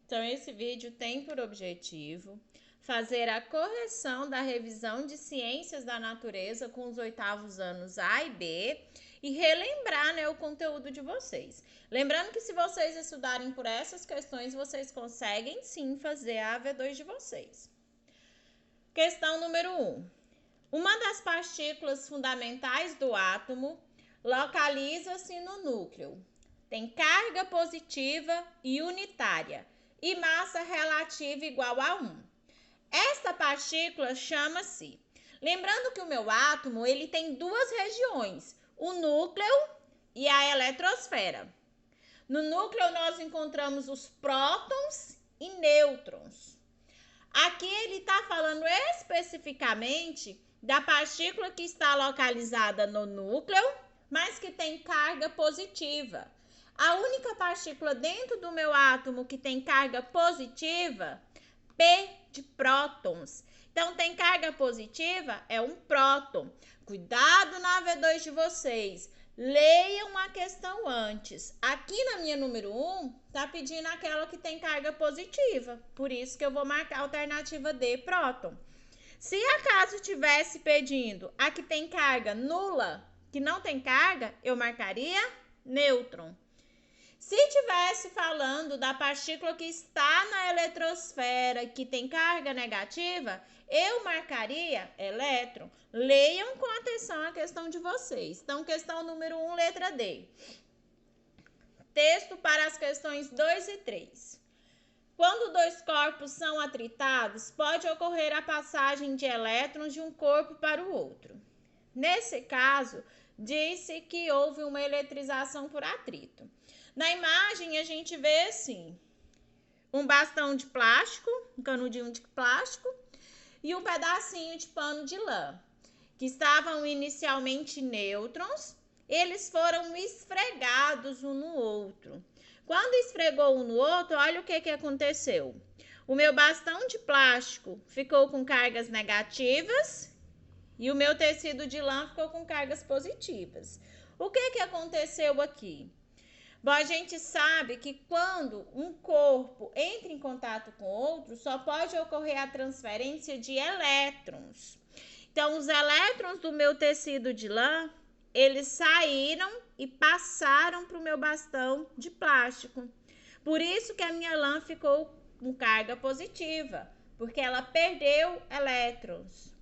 Então, esse vídeo tem por objetivo fazer a correção da revisão de Ciências da Natureza com os 8º anos A e B e relembrar, o conteúdo de vocês. Lembrando que se vocês estudarem por essas questões, vocês conseguem sim fazer a AV2 de vocês. Questão número 1. Uma das partículas fundamentais do átomo localiza-se no núcleo. Tem carga positiva e unitária e massa relativa igual a 1. Esta partícula chama-se... Lembrando que o meu átomo ele tem duas regiões, o núcleo e a eletrosfera. No núcleo nós encontramos os prótons e nêutrons. Aqui ele está falando especificamente da partícula que está localizada no núcleo, mas que tem carga positiva. A única partícula dentro do meu átomo que tem carga positiva, P de prótons. Então, tem carga positiva, é um próton. Cuidado na AV2 de vocês. Leiam a questão antes. Aqui na minha número 1, tá pedindo aquela que tem carga positiva. Por isso que eu vou marcar a alternativa D, próton. Se acaso tivesse pedindo a que tem carga nula, que não tem carga, eu marcaria nêutron. Se tivesse falando da partícula que está na eletrosfera, que tem carga negativa, eu marcaria elétron. Leiam com atenção a questão de vocês. Então, questão número 1, letra D. Texto para as questões 2 e 3. Quando dois corpos são atritados, pode ocorrer a passagem de elétrons de um corpo para o outro. Nesse caso, disse que houve uma eletrização por atrito. Na imagem, a gente vê assim, um bastão de plástico, um canudinho de plástico e um pedacinho de pano de lã, que estavam inicialmente nêutrons, eles foram esfregados um no outro. Quando esfregou um no outro, olha o que aconteceu. O meu bastão de plástico ficou com cargas negativas e o meu tecido de lã ficou com cargas positivas. O que aconteceu aqui? Bom, a gente sabe que quando um corpo entra em contato com outro, só pode ocorrer a transferência de elétrons. Então, os elétrons do meu tecido de lã, eles saíram e passaram para o meu bastão de plástico. Por isso que a minha lã ficou com carga positiva, porque ela perdeu elétrons.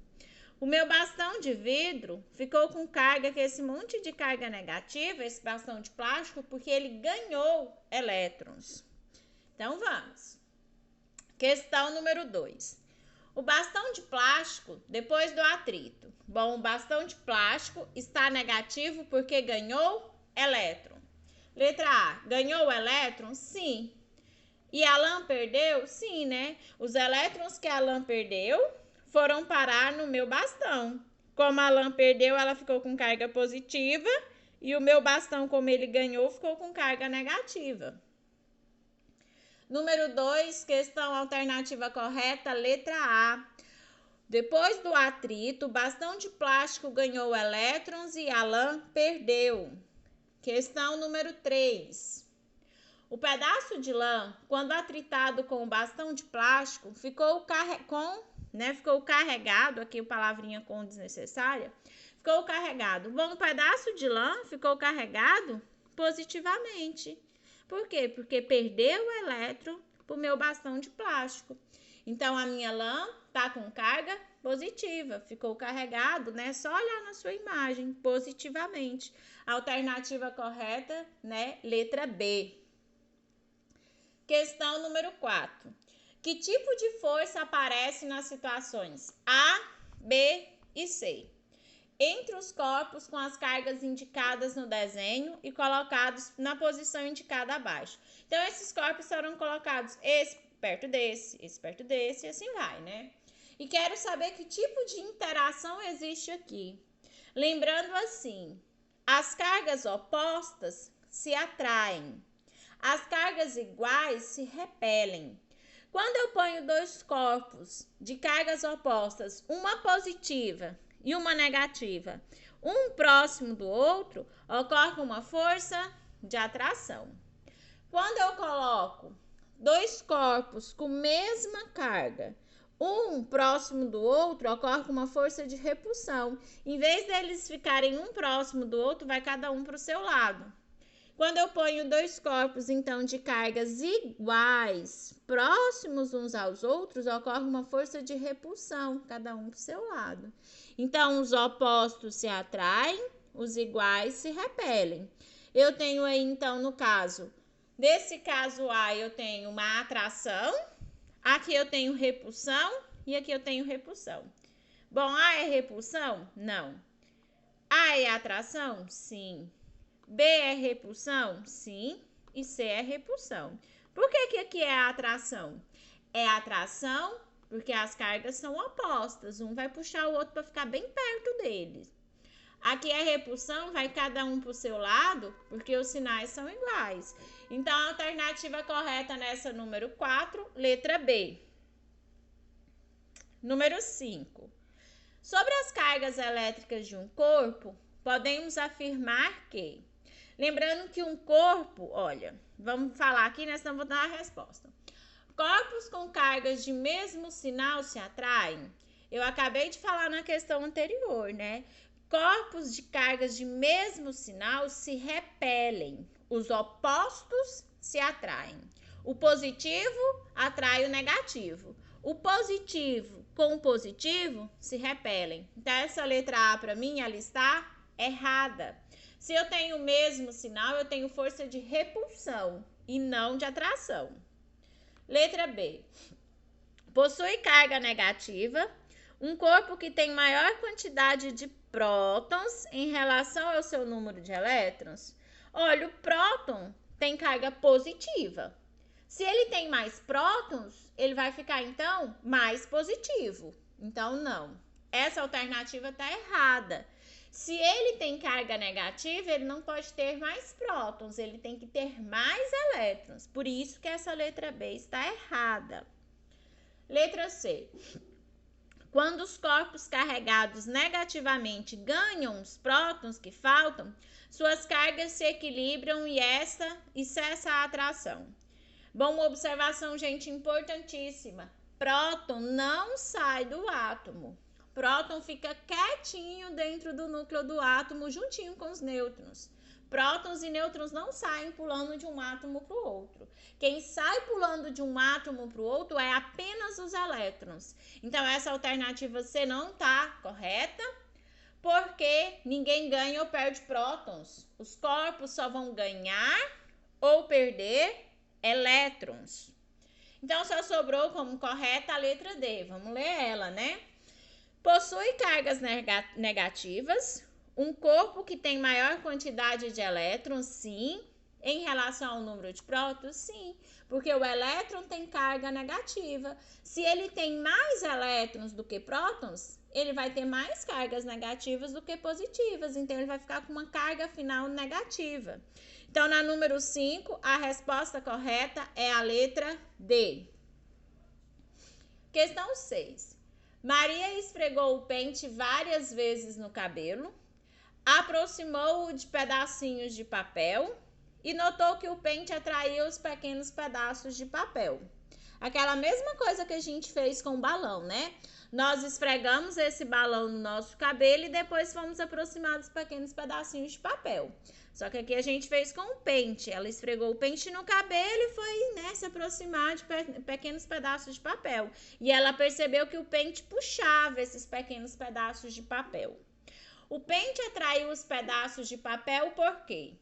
O meu bastão de vidro ficou com carga, que é esse monte de carga negativa, esse bastão de plástico, porque ele ganhou elétrons. Então, vamos. Questão número 2. O bastão de plástico, depois do atrito. Bom, o bastão de plástico está negativo porque ganhou elétron. Letra A, ganhou elétron? Sim. E a lã perdeu? Sim, né? Os elétrons que a lã perdeu foram parar no meu bastão. Como a lã perdeu, ela ficou com carga positiva e o meu bastão, como ele ganhou, ficou com carga negativa. Número 2, questão alternativa correta, letra A. Depois do atrito, o bastão de plástico ganhou elétrons e a lã perdeu. Questão número 3. O pedaço de lã, quando atritado com o bastão de plástico, ficou carregado, aqui palavrinha com desnecessária, ficou carregado. Bom, o pedaço de lã ficou carregado positivamente. Por quê? Porque perdeu o elétron para o meu bastão de plástico. Então, a minha lã está com carga positiva, ficou carregado, Só olhar na sua imagem, positivamente. Alternativa correta, Letra B. Questão número 4. Que tipo de força aparece nas situações A, B e C? Entre os corpos com as cargas indicadas no desenho e colocados na posição indicada abaixo. Então, esses corpos foram colocados esse perto desse e assim vai, E quero saber que tipo de interação existe aqui. Lembrando assim, as cargas opostas se atraem. As cargas iguais se repelem. Quando eu ponho dois corpos de cargas opostas, uma positiva e uma negativa, um próximo do outro, ocorre uma força de atração. Quando eu coloco dois corpos com mesma carga, um próximo do outro, ocorre com uma força de repulsão. Em vez deles ficarem um próximo do outro, vai cada um para o seu lado. Quando eu ponho dois corpos, então, de cargas iguais, próximos uns aos outros, ocorre uma força de repulsão, cada um para o seu lado. Então, os opostos se atraem, os iguais se repelem. Eu tenho aí, então, nesse caso A, eu tenho uma atração, aqui eu tenho repulsão e aqui eu tenho repulsão. Bom, A é repulsão? Não. A é atração? Sim. B é repulsão? Sim. E C é repulsão. Por que aqui é a atração? É atração porque as cargas são opostas. Um vai puxar o outro para ficar bem perto deles. Aqui é repulsão, vai cada um para o seu lado, porque os sinais são iguais. Então, a alternativa correta nessa número 4, letra B. Número 5. Sobre as cargas elétricas de um corpo, podemos afirmar que... Lembrando que um corpo, olha, vamos falar aqui, né? Senão vou dar a resposta. Corpos com cargas de mesmo sinal se atraem? Eu acabei de falar na questão anterior, né? Corpos de cargas de mesmo sinal se repelem. Os opostos se atraem. O positivo atrai o negativo. O positivo com o positivo se repelem. Então, essa letra A para mim, ela está errada. Se eu tenho o mesmo sinal, eu tenho força de repulsão e não de atração. Letra B. Possui carga negativa. Um corpo que tem maior quantidade de prótons em relação ao seu número de elétrons. Olha, o próton tem carga positiva. Se ele tem mais prótons, ele vai ficar, então, mais positivo. Então, não. Essa alternativa está errada. Se ele tem carga negativa, ele não pode ter mais prótons, ele tem que ter mais elétrons. Por isso que essa letra B está errada. Letra C. Quando os corpos carregados negativamente ganham os prótons que faltam, suas cargas se equilibram e cessa a atração. Bom, uma observação, gente, importantíssima. Próton não sai do átomo. Próton fica quietinho dentro do núcleo do átomo, juntinho com os nêutrons. Prótons e nêutrons não saem pulando de um átomo para o outro. Quem sai pulando de um átomo para o outro é apenas os elétrons. Então, essa alternativa C não está correta, porque ninguém ganha ou perde prótons. Os corpos só vão ganhar ou perder elétrons. Então, só sobrou como correta a letra D. Vamos ler ela, né? Possui cargas negativas. Um corpo que tem maior quantidade de elétrons, sim. Em relação ao número de prótons, sim. Porque o elétron tem carga negativa. Se ele tem mais elétrons do que prótons, ele vai ter mais cargas negativas do que positivas. Então, ele vai ficar com uma carga final negativa. Então, na número 5, a resposta correta é a letra D. Questão 6. Maria esfregou o pente várias vezes no cabelo, aproximou-o de pedacinhos de papel e notou que o pente atraía os pequenos pedaços de papel. Aquela mesma coisa que a gente fez com o balão, né? Nós esfregamos esse balão no nosso cabelo e depois fomos aproximar dos pequenos pedacinhos de papel. Só que aqui a gente fez com o pente. Ela esfregou o pente no cabelo e foi, né, se aproximar de pequenos pedaços de papel. E ela percebeu que o pente puxava esses pequenos pedaços de papel. O pente atraiu os pedaços de papel por quê?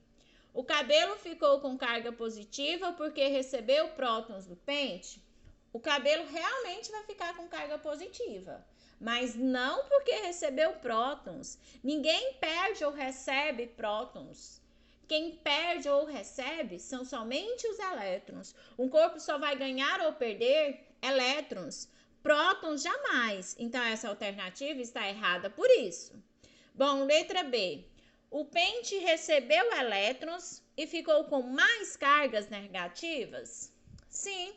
O cabelo ficou com carga positiva porque recebeu prótons do pente. O cabelo realmente vai ficar com carga positiva, mas não porque recebeu prótons. Ninguém perde ou recebe prótons. Quem perde ou recebe são somente os elétrons. Um corpo só vai ganhar ou perder elétrons. Prótons jamais. Então, essa alternativa está errada por isso. Bom, letra B. O pente recebeu elétrons e ficou com mais cargas negativas? Sim.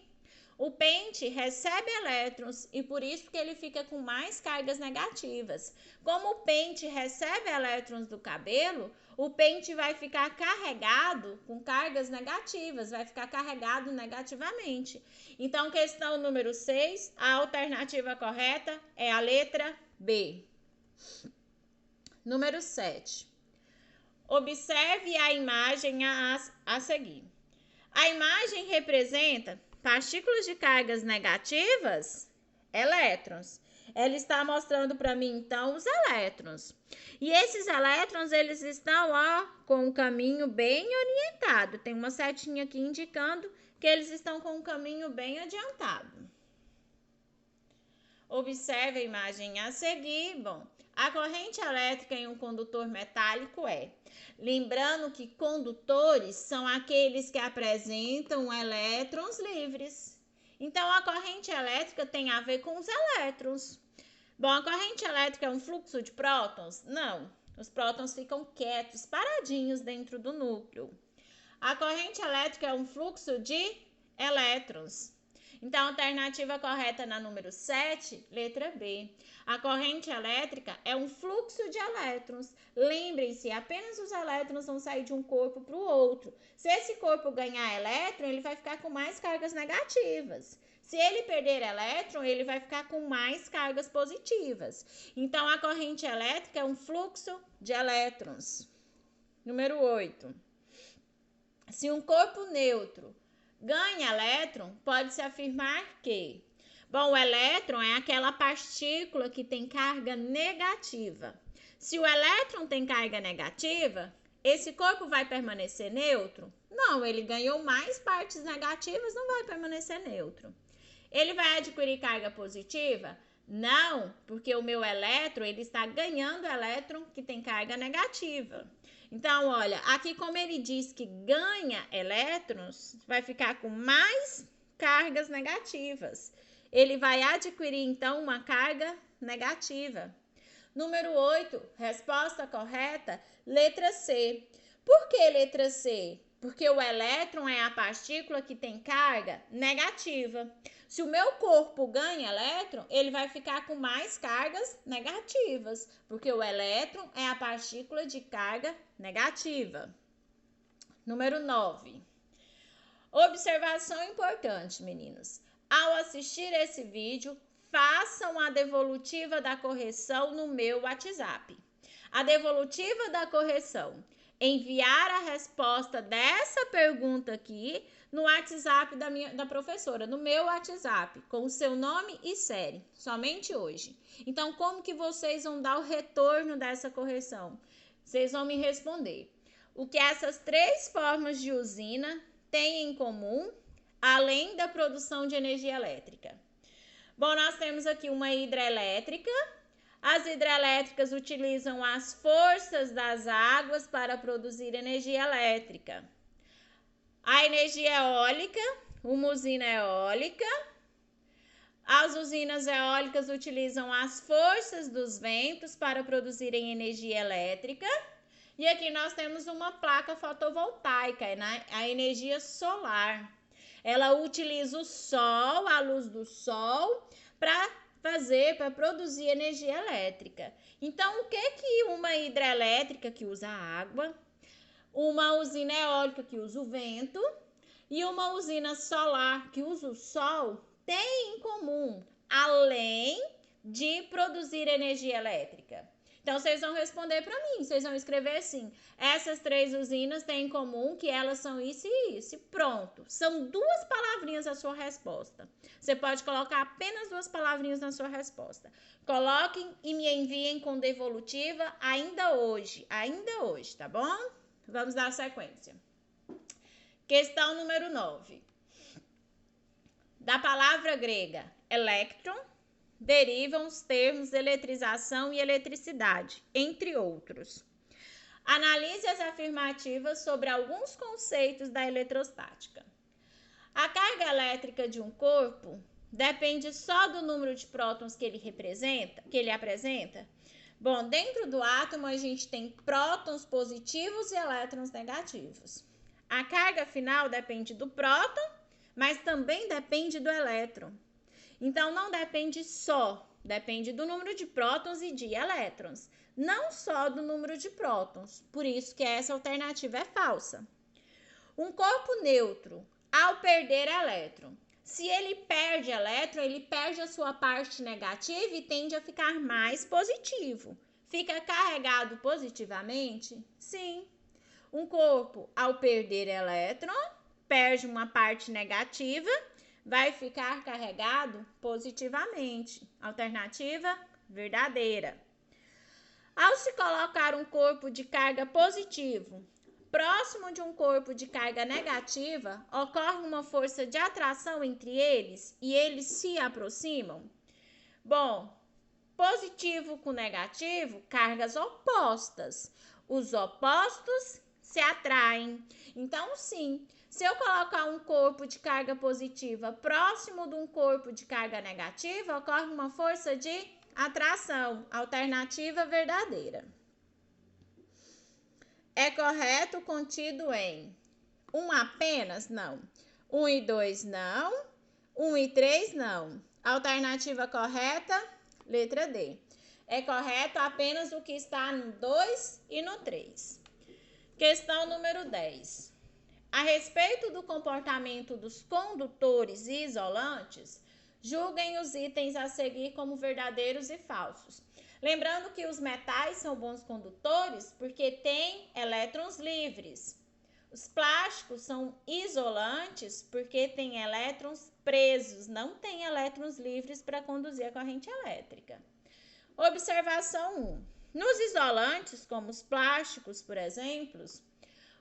O pente recebe elétrons e por isso que ele fica com mais cargas negativas. Como o pente recebe elétrons do cabelo, o pente vai ficar carregado com cargas negativas, vai ficar carregado negativamente. Então, questão número 6, a alternativa correta é a letra B. Número 7. Observe a imagem a seguir. A imagem representa partículas de cargas negativas, elétrons. Ela está mostrando para mim, então, os elétrons. E esses elétrons, eles estão, ó, com um caminho bem orientado. Tem uma setinha aqui indicando que eles estão com um caminho bem adiantado. Observe a imagem a seguir. Bom, a corrente elétrica em um condutor metálico é... Lembrando que condutores são aqueles que apresentam elétrons livres. Então, a corrente elétrica tem a ver com os elétrons. Bom, a corrente elétrica é um fluxo de prótons? Não. Os prótons ficam quietos, paradinhos dentro do núcleo. A corrente elétrica é um fluxo de elétrons. Então, a alternativa correta na número 7, letra B. A corrente elétrica é um fluxo de elétrons. Lembrem-se, apenas os elétrons vão sair de um corpo para o outro. Se esse corpo ganhar elétron, ele vai ficar com mais cargas negativas. Se ele perder elétron, ele vai ficar com mais cargas positivas. Então, a corrente elétrica é um fluxo de elétrons. Número 8. Se um corpo neutro ganha elétron, pode-se afirmar que... Bom, o elétron é aquela partícula que tem carga negativa. Se o elétron tem carga negativa, esse corpo vai permanecer neutro? Não, ele ganhou mais partes negativas, não vai permanecer neutro. Ele vai adquirir carga positiva? Não, porque o meu elétron, ele está ganhando elétron que tem carga negativa. Então, olha, aqui como ele diz que ganha elétrons, vai ficar com mais cargas negativas. Ele vai adquirir, então, uma carga negativa. Número 8, resposta correta, letra C. Por que letra C? Porque o elétron é a partícula que tem carga negativa. Se o meu corpo ganha elétron, ele vai ficar com mais cargas negativas, porque o elétron é a partícula de carga negativa. Número 9. Observação importante, meninos. Ao assistir esse vídeo, façam a devolutiva da correção no meu WhatsApp. A devolutiva da correção, enviar a resposta dessa pergunta aqui no WhatsApp da professora, no meu WhatsApp, com o seu nome e série, somente hoje. Então, como que vocês vão dar o retorno dessa correção? Vocês vão me responder o que essas 3 formas de usina têm em comum, além da produção de energia elétrica. Bom, nós temos aqui uma hidrelétrica. As hidrelétricas utilizam as forças das águas para produzir energia elétrica. A energia eólica, uma usina eólica. As usinas eólicas utilizam as forças dos ventos para produzirem energia elétrica. E aqui nós temos uma placa fotovoltaica, a energia solar. Ela utiliza o sol, a luz do sol, para produzir energia elétrica. Então, o que uma hidrelétrica que usa água, uma usina eólica que usa o vento e uma usina solar que usa o sol têm em comum, além de produzir energia elétrica? Então, vocês vão responder para mim, vocês vão escrever assim, essas 3 usinas têm em comum que elas são isso e isso, pronto. São 2 palavrinhas a sua resposta. Você pode colocar apenas 2 palavrinhas na sua resposta. Coloquem e me enviem com devolutiva ainda hoje, tá bom? Vamos dar sequência. Questão número 9. Da palavra grega elétron, derivam os termos eletrização e eletricidade, entre outros. Analise as afirmativas sobre alguns conceitos da eletrostática. A carga elétrica de um corpo depende só do número de prótons que ele apresenta? Bom, dentro do átomo a gente tem prótons positivos e elétrons negativos. A carga final depende do próton mas também depende do elétron. Então, não depende só, depende do número de prótons e de elétrons, não só do número de prótons. Por isso que essa alternativa é falsa. Um corpo neutro, ao perder elétron, se ele perde elétron, ele perde a sua parte negativa e tende a ficar mais positivo. Fica carregado positivamente? Sim. Um corpo, ao perder elétron, perde uma parte negativa, vai ficar carregado positivamente. Alternativa verdadeira. Ao se colocar um corpo de carga positivo próximo de um corpo de carga negativa, ocorre uma força de atração entre eles e eles se aproximam? Bom, positivo com negativo, cargas opostas. Os opostos se atraem. Então, sim, se eu colocar um corpo de carga positiva próximo de um corpo de carga negativa, ocorre uma força de atração. Alternativa verdadeira. É correto contido em 1 apenas? Não. 1 e 2 não. 1 e 3 não. Alternativa correta, letra D. É correto apenas o que está no 2 e no 3. Questão número 10. A respeito do comportamento dos condutores e isolantes, julguem os itens a seguir como verdadeiros e falsos. Lembrando que os metais são bons condutores porque têm elétrons livres. Os plásticos são isolantes porque têm elétrons presos, não têm elétrons livres para conduzir a corrente elétrica. Observação 1. Nos isolantes, como os plásticos, por exemplo,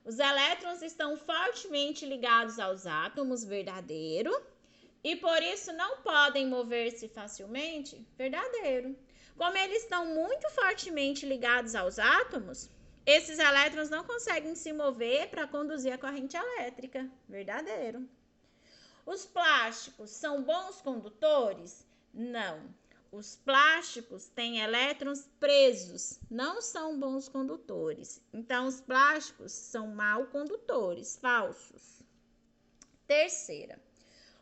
os elétrons estão fortemente ligados aos átomos, verdadeiro, e por isso não podem mover-se facilmente, verdadeiro. Como eles estão muito fortemente ligados aos átomos, esses elétrons não conseguem se mover para conduzir a corrente elétrica, verdadeiro. Os plásticos são bons condutores? Não. Os plásticos têm elétrons presos, não são bons condutores. Então, os plásticos são mal condutores, falsos. Terceira,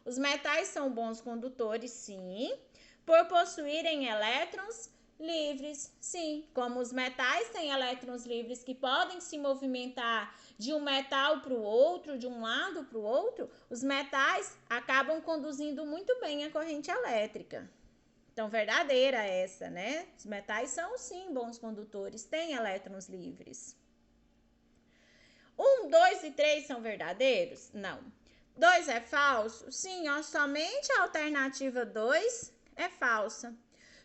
os metais são bons condutores, sim, por possuírem elétrons livres, sim. Como os metais têm elétrons livres que podem se movimentar de um metal para o outro, de um lado para o outro, os metais acabam conduzindo muito bem a corrente elétrica. Então, verdadeira essa, né? Os metais são, sim, bons condutores, têm elétrons livres. 1, 2 e 3 são verdadeiros? Não. 2 é falso? Sim, ó, somente a alternativa 2 é falsa.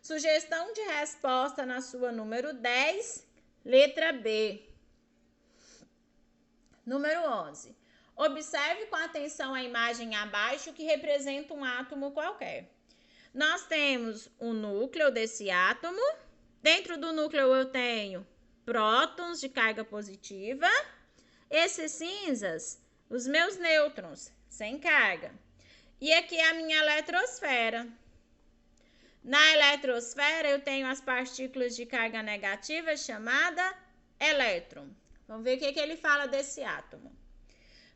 Sugestão de resposta na sua número 10, letra B. Número 11. Observe com atenção a imagem abaixo que representa um átomo qualquer. Nós temos o núcleo desse átomo. Dentro do núcleo eu tenho prótons de carga positiva. Esses cinzas, os meus nêutrons, sem carga. E aqui é a minha eletrosfera. Na eletrosfera eu tenho as partículas de carga negativa chamada elétron. Vamos ver o que ele fala desse átomo.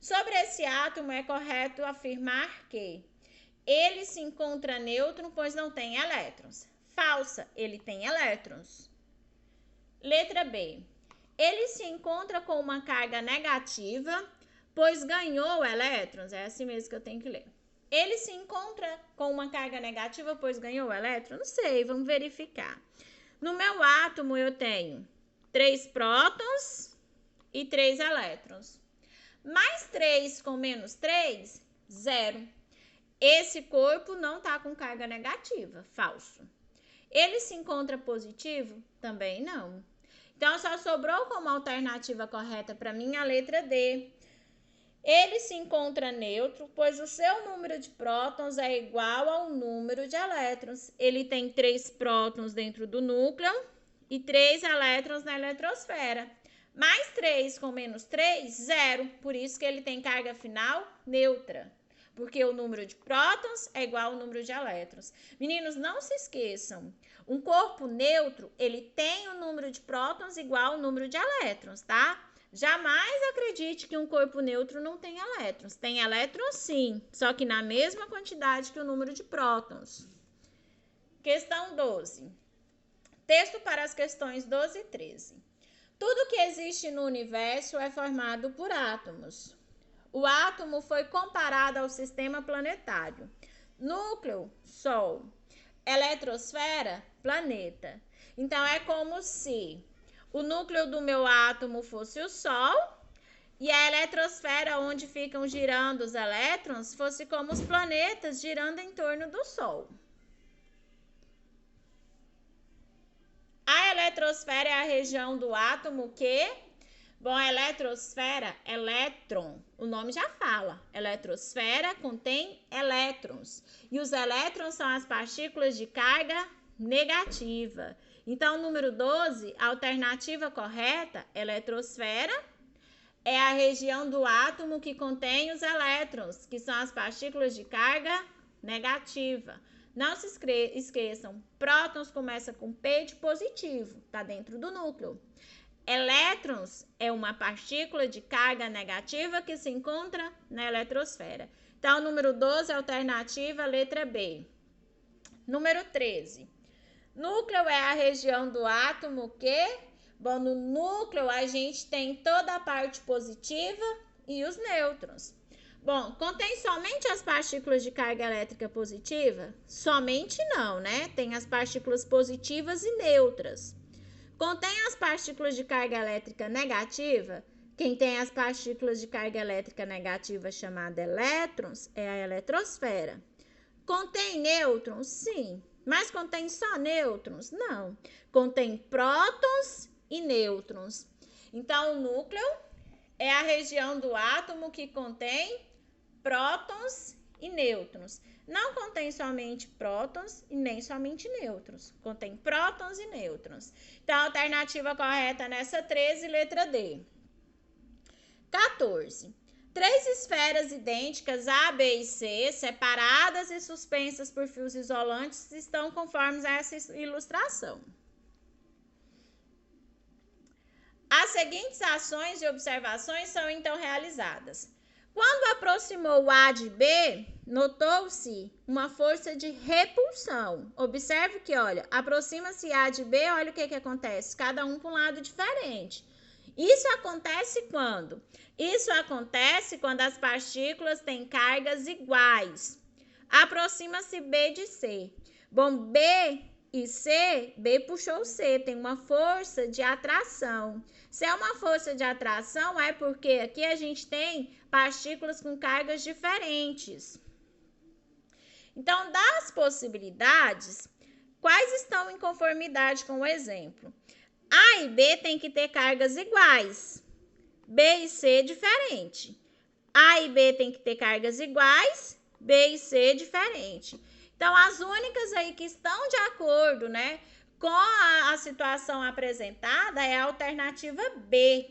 Sobre esse átomo é correto afirmar que ele se encontra neutro, pois não tem elétrons. Falsa, ele tem elétrons. Letra B. Ele se encontra com uma carga negativa, pois ganhou elétrons. É assim mesmo que eu tenho que ler. Ele se encontra com uma carga negativa, pois ganhou elétron? Não sei, vamos verificar. No meu átomo eu tenho 3 prótons e 3 elétrons. Mais 3 com menos 3, 0. Esse corpo não está com carga negativa, falso. Ele se encontra positivo? Também não. Então, só sobrou como alternativa correta para mim a letra D. Ele se encontra neutro, pois o seu número de prótons é igual ao número de elétrons. Ele tem 3 prótons dentro do núcleo e 3 elétrons na eletrosfera. Mais 3 com menos 3, 0. Por isso que ele tem carga final neutra. Porque o número de prótons é igual ao número de elétrons. Meninos, não se esqueçam. Um corpo neutro, ele tem o número de prótons igual ao número de elétrons, tá? Jamais acredite que um corpo neutro não tem elétrons. Tem elétrons sim, só que na mesma quantidade que o número de prótons. Questão 12. Texto para as questões 12 e 13. Tudo que existe no universo é formado por átomos. O átomo foi comparado ao sistema planetário. Núcleo, Sol. Eletrosfera, planeta. Então, é como se o núcleo do meu átomo fosse o Sol e a eletrosfera, onde ficam girando os elétrons, fosse como os planetas girando em torno do Sol. A eletrosfera é a região do átomo que... Bom, a eletrosfera, elétron, o nome já fala. Eletrosfera contém elétrons. E os elétrons são as partículas de carga negativa. Então, número 12, a alternativa correta, eletrosfera, é a região do átomo que contém os elétrons, que são as partículas de carga negativa. Não se esqueçam, prótons começa com P de positivo, tá dentro do núcleo. Elétrons é uma partícula de carga negativa que se encontra na eletrosfera. Então, número 12, alternativa, letra B. Número 13. Núcleo é a região do átomo que... Bom, no núcleo a gente tem toda a parte positiva e os nêutrons. Bom, contém somente as partículas de carga elétrica positiva? Somente não, né? Tem as partículas positivas e neutras. Contém as partículas de carga elétrica negativa? Quem tem as partículas de carga elétrica negativa chamada elétrons é a eletrosfera. Contém nêutrons? Sim. Mas contém só nêutrons? Não. Contém prótons e nêutrons. Então, o núcleo é a região do átomo que contém prótons e nêutrons. Não contém somente prótons e nem somente nêutrons. Contém prótons e nêutrons. Então, a alternativa correta nessa 13, letra D. 14. 3 esferas idênticas A, B e C, separadas e suspensas por fios isolantes, estão conformes a essa ilustração. As seguintes ações e observações são então realizadas. Quando aproximou A de B, notou-se uma força de repulsão. Observe que, olha, aproxima-se A de B, olha o que acontece, cada um para um lado diferente. Isso acontece quando? Isso acontece quando as partículas têm cargas iguais. Aproxima-se B de C. Bom, B e C, B puxou C, tem uma força de atração. Se é uma força de atração, é porque aqui a gente tem partículas com cargas diferentes. Então, das possibilidades, quais estão em conformidade com o exemplo? A e B tem que ter cargas iguais. B e C diferente. A e B tem que ter cargas iguais, B e C diferente. Então, as únicas aí que estão de acordo, né, com a situação apresentada é a alternativa B.